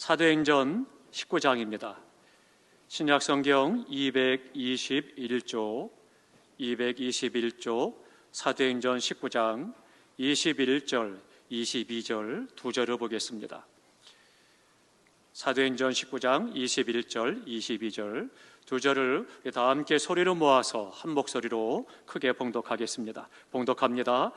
사도행전 19장입니다. 신약성경 221쪽 사도행전 19장 21절, 22절 두 절을 보겠습니다. 사도행전 19장 21절, 22절 두 절을 다 함께 소리를 모아서 한 목소리로 크게 봉독하겠습니다. 봉독합니다.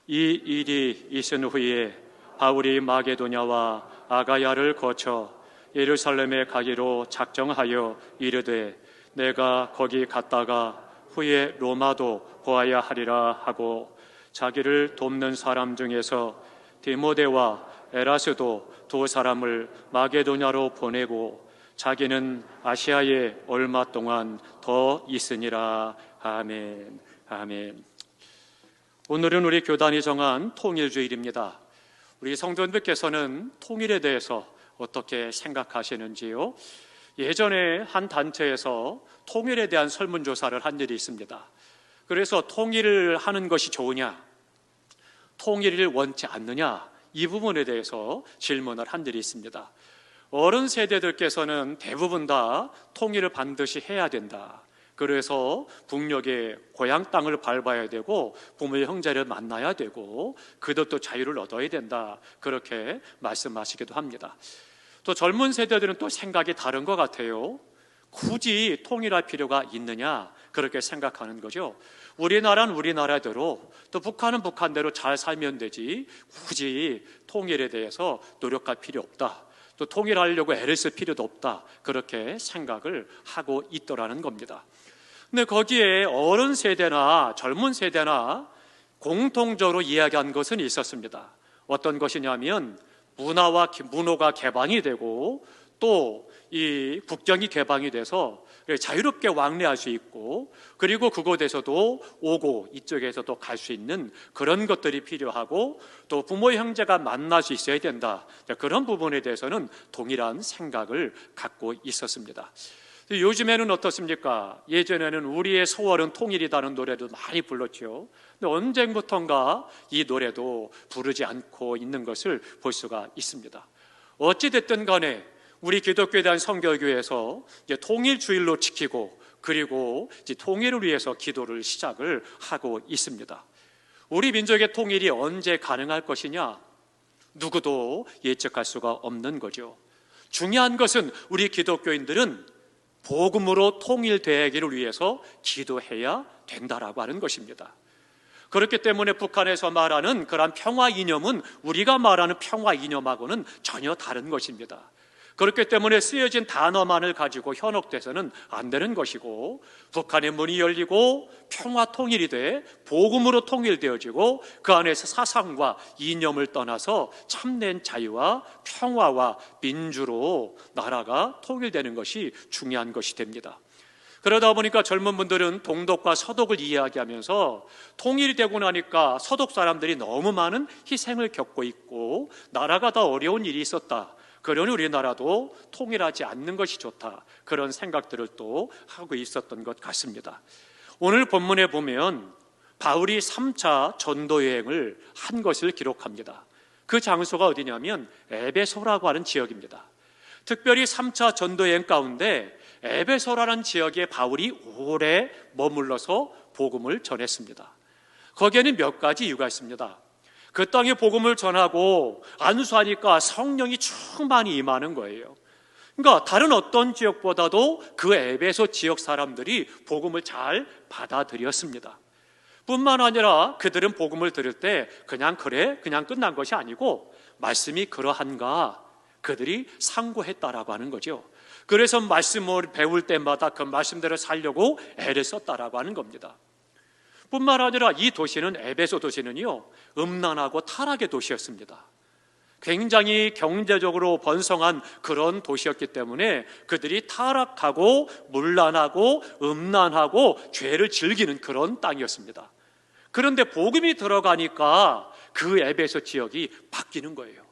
이 일이 있은 후에 바울이 마게도냐와 아가야를 거쳐 예루살렘에 가기로 작정하여 이르되 내가 거기 갔다가 후에 로마도 보아야 하리라 하고 자기를 돕는 사람 중에서 디모데와 에라스도 두 사람을 마게도냐로 보내고 자기는 아시아에 얼마 동안 더 있으니라. 아멘. 아멘. 오늘은 우리 교단이 정한 통일주일입니다. 우리 성도님들께서는 통일에 대해서 어떻게 생각하시는지요? 예전에 한 단체에서 통일에 대한 설문조사를 한 일이 있습니다. 그래서 통일을 하는 것이 좋으냐, 통일을 원치 않느냐, 이 부분에 대해서 질문을 한 일이 있습니다. 어른 세대들께서는 대부분 다 통일을 반드시 해야 된다. 그래서 북녘의 고향 땅을 밟아야 되고 부모의 형제를 만나야 되고 그들도 자유를 얻어야 된다. 그렇게 말씀하시기도 합니다. 또 젊은 세대들은 또 생각이 다른 것 같아요. 굳이 통일할 필요가 있느냐, 그렇게 생각하는 거죠. 우리나라는 우리나라대로, 또 북한은 북한대로 잘 살면 되지 굳이 통일에 대해서 노력할 필요 없다, 또 통일하려고 애를 쓸 필요도 없다, 그렇게 생각을 하고 있더라는 겁니다. 근데 거기에 어른 세대나 젊은 세대나 공통적으로 이야기한 것은 있었습니다. 어떤 것이냐면 문호가 개방이 되고 또 이 국경이 개방이 돼서 자유롭게 왕래할 수 있고, 그리고 그곳에서도 오고 이쪽에서도 갈 수 있는 그런 것들이 필요하고, 또 부모 형제가 만날 수 있어야 된다, 그런 부분에 대해서는 동일한 생각을 갖고 있었습니다. 요즘에는 어떻습니까? 예전에는 우리의 소원은 통일이다는 노래도 많이 불렀죠. 근데 언젠부턴가 이 노래도 부르지 않고 있는 것을 볼 수가 있습니다. 어찌됐든 간에 우리 기독교에 대한 선교교회에서 이제 통일주일로 지키고, 그리고 이제 통일을 위해서 기도를 시작을 하고 있습니다. 우리 민족의 통일이 언제 가능할 것이냐? 누구도 예측할 수가 없는 거죠. 중요한 것은 우리 기독교인들은 복음으로 통일되기를 위해서 기도해야 된다라고 하는 것입니다. 그렇기 때문에 북한에서 말하는 그러한 평화 이념은 우리가 말하는 평화 이념하고는 전혀 다른 것입니다. 그렇기 때문에 쓰여진 단어만을 가지고 현혹돼서는 안 되는 것이고, 북한의 문이 열리고 평화 통일이 돼 복음으로 통일되어지고 그 안에서 사상과 이념을 떠나서 참된 자유와 평화와 민주로 나라가 통일되는 것이 중요한 것이 됩니다. 그러다 보니까 젊은 분들은 동독과 서독을 이야기하면서 통일이 되고 나니까 서독 사람들이 너무 많은 희생을 겪고 있고 나라가 더 어려운 일이 있었다, 그러니 우리나라도 통일하지 않는 것이 좋다, 그런 생각들을 또 하고 있었던 것 같습니다. 오늘 본문에 보면 바울이 3차 전도 여행을 한 것을 기록합니다. 그 장소가 어디냐면 에베소라고 하는 지역입니다. 특별히 3차 전도 여행 가운데 에베소라는 지역에 바울이 오래 머물러서 복음을 전했습니다. 거기에는 몇 가지 이유가 있습니다. 그 땅에 복음을 전하고 안수하니까 성령이 충만히 임하는 거예요. 그러니까 다른 어떤 지역보다도 그 에베소 지역 사람들이 복음을 잘 받아들였습니다. 뿐만 아니라 그들은 복음을 들을 때 그냥 끝난 것이 아니고 말씀이 그러한가 그들이 상고했다라고 하는 거죠. 그래서 말씀을 배울 때마다 그 말씀대로 살려고 애를 썼다라고 하는 겁니다. 뿐만 아니라 이 도시는, 에베소 도시는요, 음란하고 타락의 도시였습니다. 굉장히 경제적으로 번성한 그런 도시였기 때문에 그들이 타락하고 문란하고 음란하고 죄를 즐기는 그런 땅이었습니다. 그런데 복음이 들어가니까 그 에베소 지역이 바뀌는 거예요.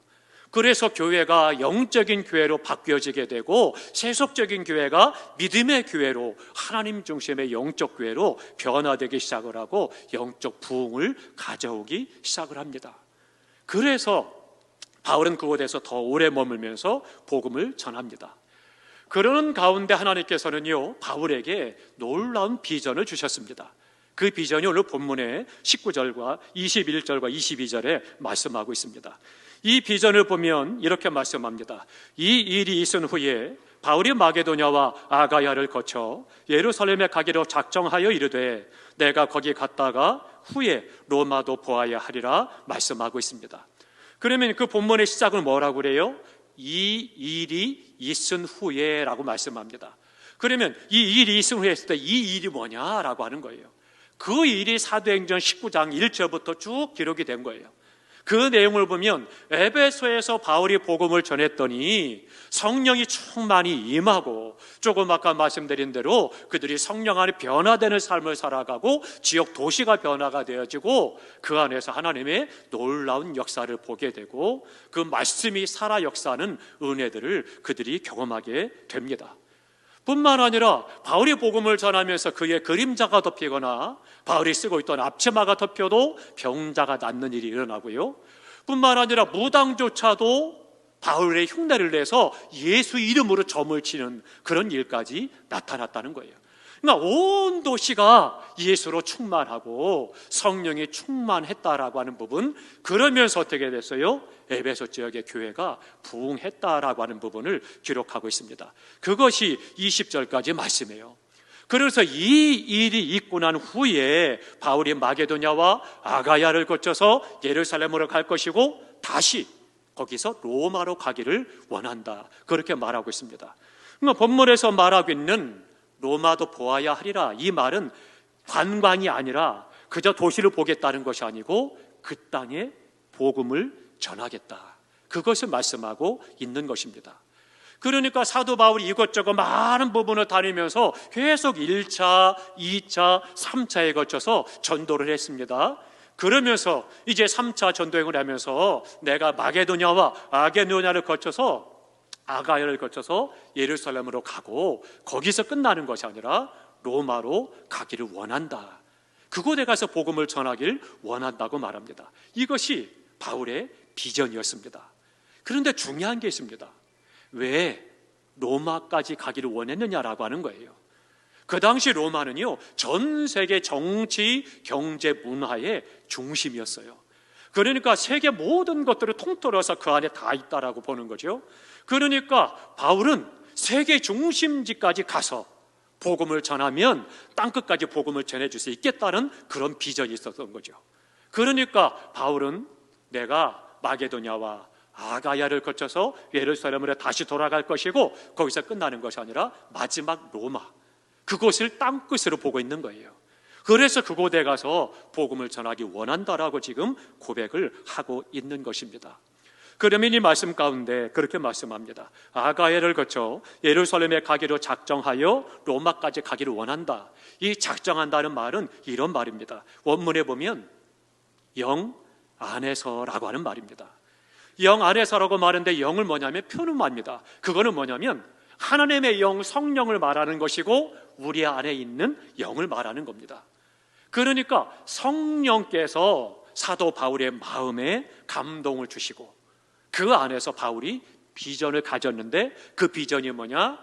그래서 교회가 영적인 교회로 바뀌어지게 되고 세속적인 교회가 믿음의 교회로, 하나님 중심의 영적 교회로 변화되기 시작을 하고 영적 부흥을 가져오기 시작을 합니다. 그래서 바울은 그곳에서 더 오래 머물면서 복음을 전합니다. 그러는 가운데 하나님께서는요, 바울에게 놀라운 비전을 주셨습니다. 그 비전이 오늘 본문의 19절과 21절과 22절에 말씀하고 있습니다. 이 비전을 보면 이렇게 말씀합니다. 이 일이 있은 후에 바울이 마게도냐와 아가야를 거쳐 예루살렘에 가기로 작정하여 이르되 내가 거기 갔다가 후에 로마도 보아야 하리라 말씀하고 있습니다. 그러면 그 본문의 시작은 뭐라고 그래요? 이 일이 있은 후에 라고 말씀합니다. 그러면 이 일이 있은 후에 했을 때 이 일이 뭐냐라고 하는 거예요. 그 일이 사도행전 19장 1절부터 쭉 기록이 된 거예요. 그 내용을 보면 에베소에서 바울이 복음을 전했더니 성령이 충만히 임하고, 조금 아까 말씀드린 대로 그들이 성령 안에 변화되는 삶을 살아가고 지역 도시가 변화가 되어지고 그 안에서 하나님의 놀라운 역사를 보게 되고 그 말씀이 살아 역사하는 은혜들을 그들이 경험하게 됩니다. 뿐만 아니라 바울이 복음을 전하면서 그의 그림자가 덮이거나 바울이 쓰고 있던 앞치마가 덮여도 병자가 낫는 일이 일어나고요, 뿐만 아니라 무당조차도 바울의 흉내를 내서 예수 이름으로 점을 치는 그런 일까지 나타났다는 거예요. 그러니까 온 도시가 예수로 충만하고 성령이 충만했다라고 하는 부분, 그러면서 어떻게 됐어요? 에베소 지역의 교회가 부흥했다라고 하는 부분을 기록하고 있습니다. 그것이 20절까지 말씀이에요. 그래서 이 일이 있고 난 후에 바울이 마게도냐와 아가야를 거쳐서 예루살렘으로 갈 것이고 다시 거기서 로마로 가기를 원한다, 그렇게 말하고 있습니다. 그러니까 본문에서 말하고 있는 로마도 보아야 하리라, 이 말은 관광이 아니라 그저 도시를 보겠다는 것이 아니고 그 땅에 복음을 전하겠다, 그것을 말씀하고 있는 것입니다. 그러니까 사도 바울이 이것저것 많은 부분을 다니면서 계속 1차, 2차, 3차에 거쳐서 전도를 했습니다. 그러면서 이제 3차 전도행을 하면서 내가 마게도냐와 아게도냐를 거쳐서 아가야를 거쳐서 예루살렘으로 가고 거기서 끝나는 것이 아니라 로마로 가기를 원한다, 그곳에 가서 복음을 전하길 원한다고 말합니다. 이것이 바울의 비전이었습니다. 그런데 중요한 게 있습니다. 왜 로마까지 가기를 원했느냐라고 하는 거예요. 그 당시 로마는요, 전 세계 정치, 경제, 문화의 중심이었어요. 그러니까 세계 모든 것들을 통틀어서 그 안에 다 있다라고 보는 거죠. 그러니까 바울은 세계 중심지까지 가서 복음을 전하면 땅끝까지 복음을 전해줄 수 있겠다는 그런 비전이 있었던 거죠. 그러니까 바울은 내가 마게도냐와 아가야를 거쳐서 예루살렘으로 다시 돌아갈 것이고 거기서 끝나는 것이 아니라 마지막 로마, 그곳을 땅끝으로 보고 있는 거예요. 그래서 그곳에 가서 복음을 전하기 원한다라고 지금 고백을 하고 있는 것입니다. 그러면 이 말씀 가운데 그렇게 말씀합니다. 아가야를 거쳐 예루살렘에 가기로 작정하여 로마까지 가기를 원한다. 이 작정한다는 말은 이런 말입니다. 원문에 보면 영 안에서라고 하는 말입니다. 영 안에서라고 말하는데 영을 뭐냐면 표현합니다. 그거는 뭐냐면 하나님의 영, 성령을 말하는 것이고 우리 안에 있는 영을 말하는 겁니다. 그러니까 성령께서 사도 바울의 마음에 감동을 주시고 그 안에서 바울이 비전을 가졌는데 그 비전이 뭐냐?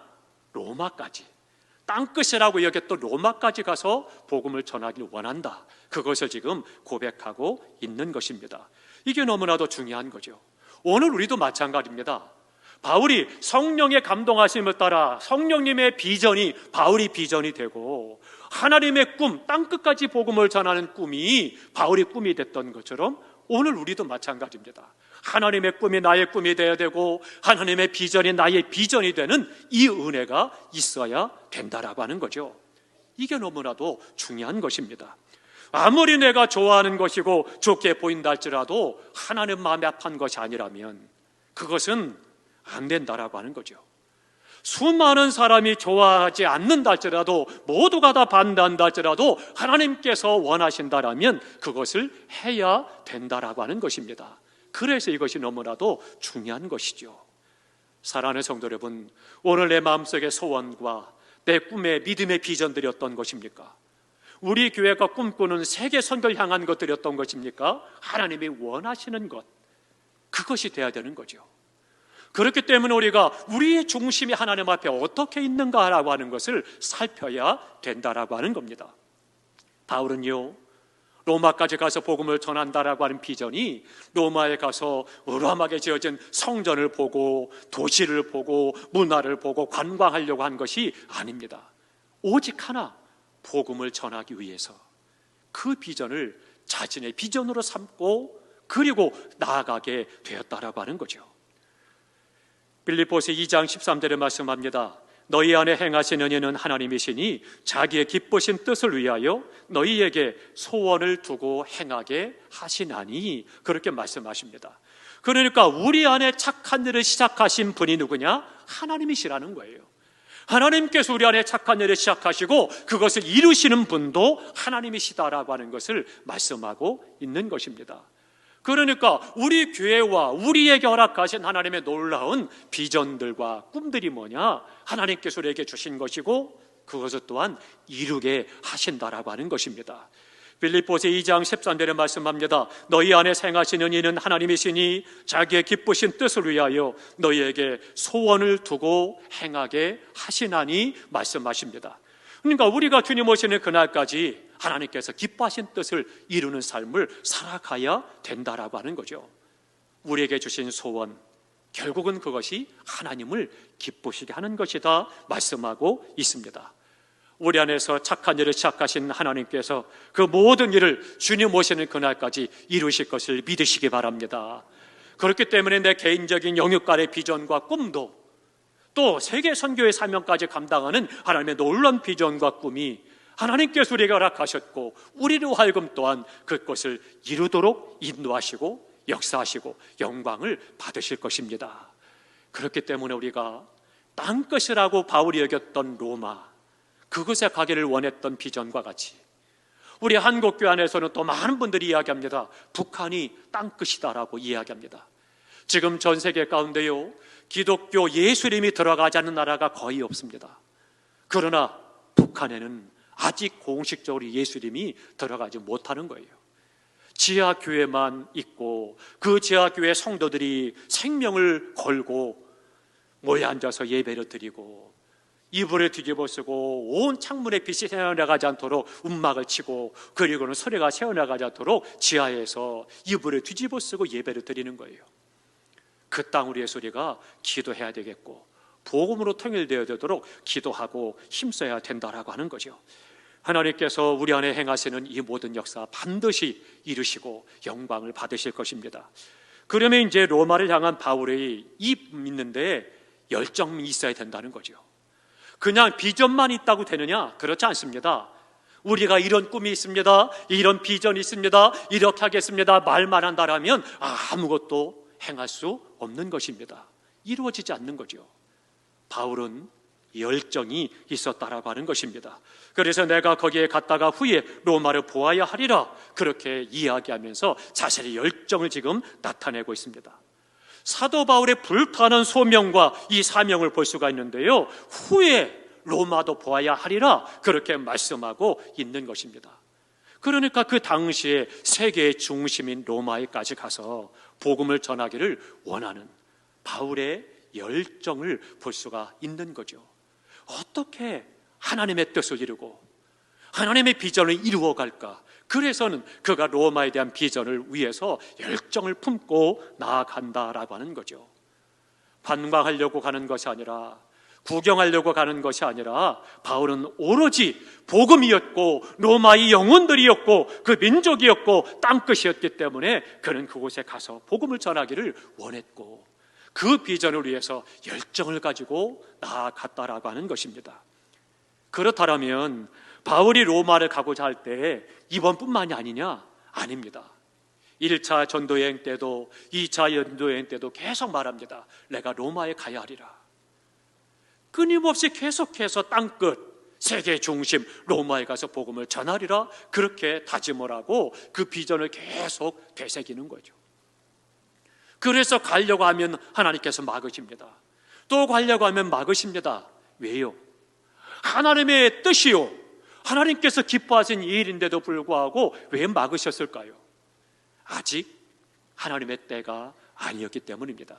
로마까지, 땅끝이라고 여겼던 로마까지 가서 복음을 전하기를 원한다, 그것을 지금 고백하고 있는 것입니다. 이게 너무나도 중요한 거죠. 오늘 우리도 마찬가지입니다. 바울이 성령의 감동하심을 따라 성령님의 비전이 바울이 비전이 되고 하나님의 꿈, 땅끝까지 복음을 전하는 꿈이 바울이 꿈이 됐던 것처럼 오늘 우리도 마찬가지입니다. 하나님의 꿈이 나의 꿈이 되어야 되고 하나님의 비전이 나의 비전이 되는 이 은혜가 있어야 된다라고 하는 거죠. 이게 너무나도 중요한 것입니다. 아무리 내가 좋아하는 것이고 좋게 보인다 할지라도 하나님 마음에 합한 것이 아니라면 그것은 안 된다라고 하는 거죠. 수많은 사람이 좋아하지 않는다 할지라도, 모두가 다 반대한다 할지라도 하나님께서 원하신다라면 그것을 해야 된다라고 하는 것입니다. 그래서 이것이 너무나도 중요한 것이죠. 사랑하는 성도 여러분, 오늘 내 마음속의 소원과 내 꿈의 믿음의 비전들이 어떤 것입니까? 우리 교회가 꿈꾸는 세계 선교를 향한 것들이 어떤 것입니까? 하나님이 원하시는 것, 그것이 돼야 되는 거죠. 그렇기 때문에 우리가 우리의 중심이 하나님 앞에 어떻게 있는가라고 하는 것을 살펴야 된다라고 하는 겁니다. 바울은요, 로마까지 가서 복음을 전한다라고 하는 비전이 로마에 가서 으람하게 지어진 성전을 보고 도시를 보고 문화를 보고 관광하려고 한 것이 아닙니다. 오직 하나, 복음을 전하기 위해서 그 비전을 자신의 비전으로 삼고 그리고 나아가게 되었다라고 하는 거죠. 빌립보서 2장 13절에 말씀합니다. 너희 안에 행하시는 이는 하나님이시니 자기의 기쁘신 뜻을 위하여 너희에게 소원을 두고 행하게 하시나니, 그렇게 말씀하십니다. 그러니까 우리 안에 착한 일을 시작하신 분이 누구냐? 하나님이시라는 거예요. 하나님께서 우리 안에 착한 일을 시작하시고 그것을 이루시는 분도 하나님이시다라고 하는 것을 말씀하고 있는 것입니다. 그러니까 우리 교회와 우리에게 허락하신 하나님의 놀라운 비전들과 꿈들이 뭐냐? 하나님께서 우리에게 주신 것이고 그것을 또한 이루게 하신다라고 하는 것입니다. 빌립보서 2장 13절에 말씀합니다. 너희 안에 행하시는 이는 하나님이시니 자기의 기쁘신 뜻을 위하여 너희에게 소원을 두고 행하게 하시나니 말씀하십니다. 그러니까 우리가 주님 오시는 그날까지 하나님께서 기뻐하신 뜻을 이루는 삶을 살아가야 된다라고 하는 거죠. 우리에게 주신 소원, 결국은 그것이 하나님을 기쁘시게 하는 것이다 말씀하고 있습니다. 우리 안에서 착한 일을 시작하신 하나님께서 그 모든 일을 주님 오시는 그날까지 이루실 것을 믿으시기 바랍니다. 그렇기 때문에 내 개인적인 영육간의 비전과 꿈도 또 세계 선교의 사명까지 감당하는 하나님의 놀라운 비전과 꿈이 하나님께서 우리에게 허락하셨고 우리로 하여금 또한 그것을 이루도록 인도하시고 역사하시고 영광을 받으실 것입니다. 그렇기 때문에 우리가 땅끝이라고 바울이 여겼던 로마, 그곳에 가기를 원했던 비전과 같이 우리 한국교회 안에서는 또 많은 분들이 이야기합니다. 북한이 땅끝이다라고 이야기합니다. 지금 전 세계 가운데요, 기독교 예수님이 들어가지 않는 나라가 거의 없습니다. 그러나 북한에는 아직 공식적으로 예수님이 들어가지 못하는 거예요. 지하교회만 있고 그 지하교회 성도들이 생명을 걸고 모여 앉아서 예배를 드리고 이불을 뒤집어 쓰고 온 창문에 빛이 새어나가지 않도록 움막을 치고 그리고는 소리가 새어나가지 않도록 지하에서 이불을 뒤집어 쓰고 예배를 드리는 거예요. 그 땅 우리의 소리가 기도해야 되겠고 복음으로 통일되어야 되도록 기도하고 힘써야 된다라고 하는 거죠. 하나님께서 우리 안에 행하시는 이 모든 역사 반드시 이루시고 영광을 받으실 것입니다. 그러면 이제 로마를 향한 바울의 이 믿는데 열정이 있어야 된다는 거죠. 그냥 비전만 있다고 되느냐? 그렇지 않습니다. 우리가 이런 꿈이 있습니다, 이런 비전이 있습니다, 이렇게 하겠습니다 말만 한다라면 아무것도 행할 수 없는 것입니다. 이루어지지 않는 거죠. 바울은 열정이 있었다라고 하는 것입니다. 그래서 내가 거기에 갔다가 후에 로마를 보아야 하리라, 그렇게 이야기하면서 자신의 열정을 지금 나타내고 있습니다. 사도 바울의 불타는 소명과 이 사명을 볼 수가 있는데요, 후에 로마도 보아야 하리라 그렇게 말씀하고 있는 것입니다. 그러니까 그 당시에 세계의 중심인 로마에까지 가서 복음을 전하기를 원하는 바울의 열정을 볼 수가 있는 거죠. 어떻게 하나님의 뜻을 이루고 하나님의 비전을 이루어갈까? 그래서는 그가 로마에 대한 비전을 위해서 열정을 품고 나아간다라고 하는 거죠. 관광하려고 가는 것이 아니라, 구경하려고 가는 것이 아니라 바울은 오로지 복음이었고 로마의 영혼들이었고 그 민족이었고 땅끝이었기 때문에 그는 그곳에 가서 복음을 전하기를 원했고 그 비전을 위해서 열정을 가지고 나아갔다라고 하는 것입니다. 그렇다면 바울이 로마를 가고자 할 때 이번뿐만이 아니냐? 아닙니다. 1차 전도여행 때도 2차 전도여행 때도 계속 말합니다. 내가 로마에 가야 하리라. 끊임없이 계속해서 땅끝, 세계 중심 로마에 가서 복음을 전하리라 그렇게 다짐을 하고 그 비전을 계속 되새기는 거죠. 그래서 가려고 하면 하나님께서 막으십니다. 또 가려고 하면 막으십니다. 왜요? 하나님의 뜻이요, 하나님께서 기뻐하신 일인데도 불구하고 왜 막으셨을까요? 아직 하나님의 때가 아니었기 때문입니다.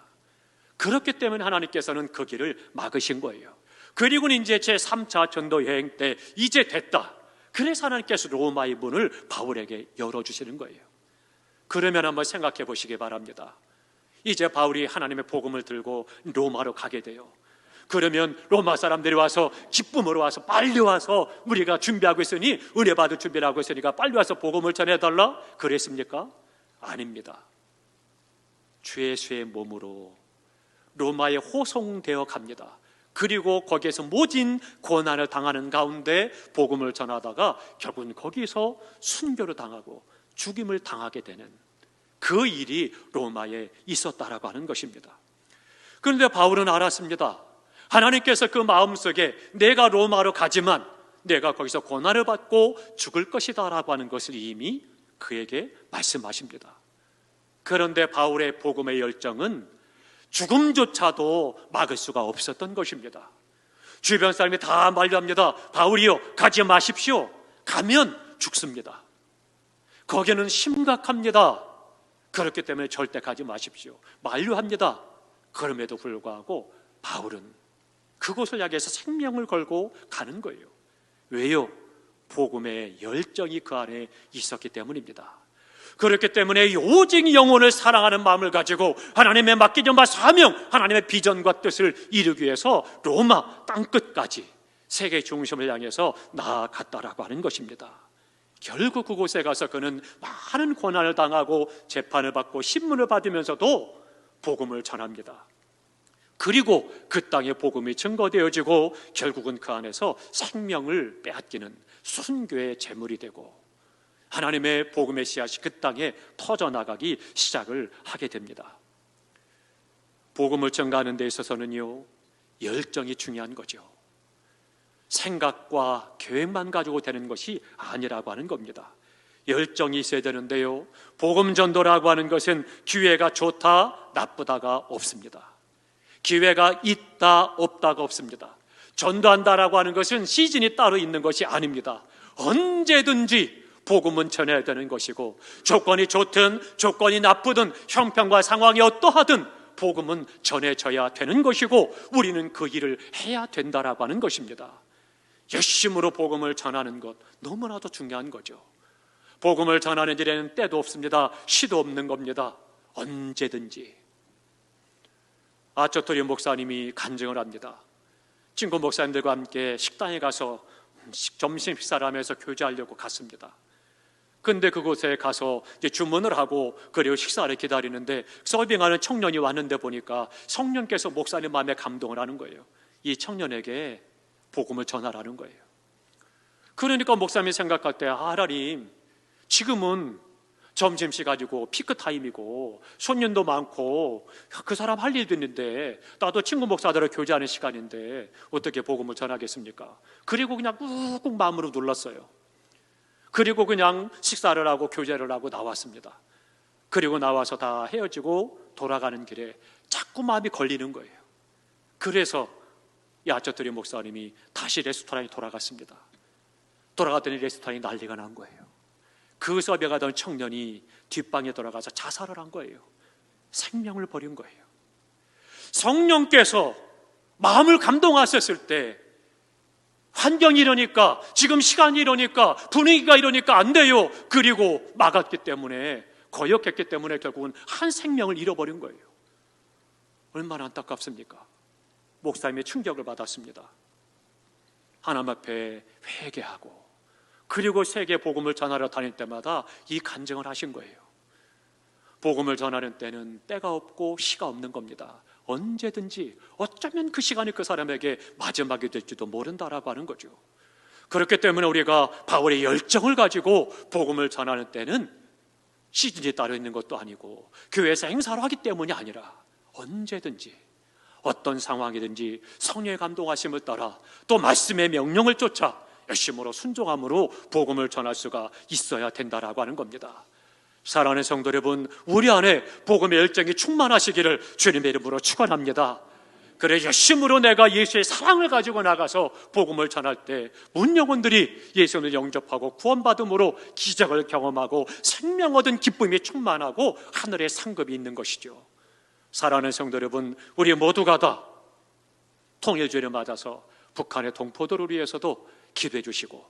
그렇기 때문에 하나님께서는 그 길을 막으신 거예요. 그리고는 이제 제3차 전도 여행 때 이제 됐다. 그래서 하나님께서 로마의 문을 바울에게 열어주시는 거예요. 그러면 한번 생각해 보시기 바랍니다. 이제 바울이 하나님의 복음을 들고 로마로 가게 돼요. 그러면 로마 사람들이 와서 기쁨으로 와서 빨리 와서 우리가 준비하고 있으니 은혜 받을 준비를 하고 있으니까 빨리 와서 복음을 전해달라 그랬습니까? 아닙니다. 주 예수의 몸으로 로마에 호송되어 갑니다. 그리고 거기에서 모진 고난을 당하는 가운데 복음을 전하다가 결국은 거기서 순교를 당하고 죽임을 당하게 되는 그 일이 로마에 있었다라고 하는 것입니다. 그런데 바울은 알았습니다. 하나님께서 그 마음속에 내가 로마로 가지만 내가 거기서 고난을 받고 죽을 것이다 라고 하는 것을 이미 그에게 말씀하십니다. 그런데 바울의 복음의 열정은 죽음조차도 막을 수가 없었던 것입니다. 주변 사람이 다 말합니다. 바울이요, 가지 마십시오. 가면 죽습니다. 거기는 심각합니다. 그렇기 때문에 절대 가지 마십시오. 만류합니다. 그럼에도 불구하고 바울은 그곳을 향해서 생명을 걸고 가는 거예요. 왜요? 복음의 열정이 그 안에 있었기 때문입니다. 그렇기 때문에 오직 영혼을 사랑하는 마음을 가지고 하나님의 맡기는 바 사명, 하나님의 비전과 뜻을 이루기 위해서 로마 땅끝까지 세계 중심을 향해서 나아갔다라고 하는 것입니다. 결국 그곳에 가서 그는 많은 고난을 당하고 재판을 받고 신문을 받으면서도 복음을 전합니다. 그리고 그 땅에 복음이 증거되어지고 결국은 그 안에서 생명을 빼앗기는 순교의 제물이 되고 하나님의 복음의 씨앗이 그 땅에 터져나가기 시작을 하게 됩니다. 복음을 전가하는 데 있어서는요, 열정이 중요한 거죠. 생각과 계획만 가지고 되는 것이 아니라고 하는 겁니다. 열정이 있어야 되는데요, 복음 전도라고 하는 것은 기회가 좋다 나쁘다가 없습니다. 기회가 있다 없다가 없습니다. 전도한다라고 하는 것은 시즌이 따로 있는 것이 아닙니다. 언제든지 복음은 전해야 되는 것이고, 조건이 좋든 조건이 나쁘든 형편과 상황이 어떠하든 복음은 전해져야 되는 것이고 우리는 그 일을 해야 된다라고 하는 것입니다. 열심으로 복음을 전하는 것 너무나도 중요한 거죠. 복음을 전하는 일에는 때도 없습니다. 시도 없는 겁니다. 언제든지. 아처토리 목사님이 간증을 합니다. 친구 목사님들과 함께 식당에 가서 점심 식사를 하면서 교제하려고 갔습니다. 근데 그곳에 가서 이제 주문을 하고 그리고 식사를 기다리는데 서빙하는 청년이 왔는데 보니까 성령께서 목사님 마음에 감동을 하는 거예요. 이 청년에게 복음을 전하라는 거예요. 그러니까 목사님이 생각할 때, 하나님, 지금은 점심시 가지고 피크타임이고 손님도 많고 그 사람 할 일도 있는데 나도 친구 목사들을 교제하는 시간인데 어떻게 복음을 전하겠습니까? 그리고 그냥 꾹꾹 마음으로 눌렀어요. 그리고 그냥 식사를 하고 교제를 하고 나왔습니다. 그리고 나와서 다 헤어지고 돌아가는 길에 자꾸 마음이 걸리는 거예요. 그래서 아처토리 목사님이 다시 레스토랑에 돌아갔습니다. 돌아갔더니 레스토랑이 난리가 난 거예요. 그 서빙하던 청년이 뒷방에 돌아가서 자살을 한 거예요. 생명을 버린 거예요. 성령께서 마음을 감동하셨을 때 환경이 이러니까, 지금 시간이 이러니까, 분위기가 이러니까 안 돼요. 그리고 막았기 때문에, 거역했기 때문에 결국은 한 생명을 잃어버린 거예요. 얼마나 안타깝습니까? 목사님의 충격을 받았습니다. 하나님 앞에 회개하고 그리고 세계 복음을 전하러 다닐 때마다 이 간증을 하신 거예요. 복음을 전하는 때는 때가 없고 시가 없는 겁니다. 언제든지 어쩌면 그 시간이 그 사람에게 마지막이 될지도 모른다라고 하는 거죠. 그렇기 때문에 우리가 바울의 열정을 가지고 복음을 전하는 때는 시즌이 따로 있는 것도 아니고 교회에서 행사를 하기 때문이 아니라 언제든지 어떤 상황이든지 성령의 감동하심을 따라 또 말씀의 명령을 쫓아 열심으로 순종함으로 복음을 전할 수가 있어야 된다라고 하는 겁니다. 사랑하는 성도 여러분, 우리 안에 복음의 열정이 충만하시기를 주님의 이름으로 축원합니다. 그래 열심으로 내가 예수의 사랑을 가지고 나가서 복음을 전할 때 문영혼들이 예수를 영접하고 구원받음으로 기적을 경험하고 생명 얻은 기쁨이 충만하고 하늘의 상급이 있는 것이죠. 사랑하는 성도 여러분, 우리 모두가 다 통일주의를 맞아서 북한의 동포들을 위해서도 기도해 주시고,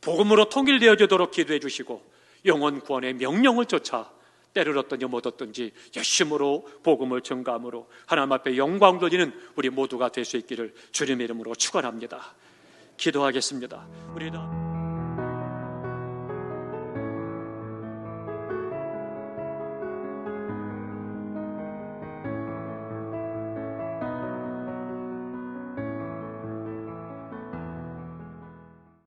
복음으로 통일되어지도록 기도해 주시고, 영혼 구원의 명령을 쫓아 때를 얻든지 못 얻든지 열심으로 복음을 증거함으로 하나님 앞에 영광 돌리는 우리 모두가 될 수 있기를 주님의 이름으로 축원합니다. 기도하겠습니다. 우리 다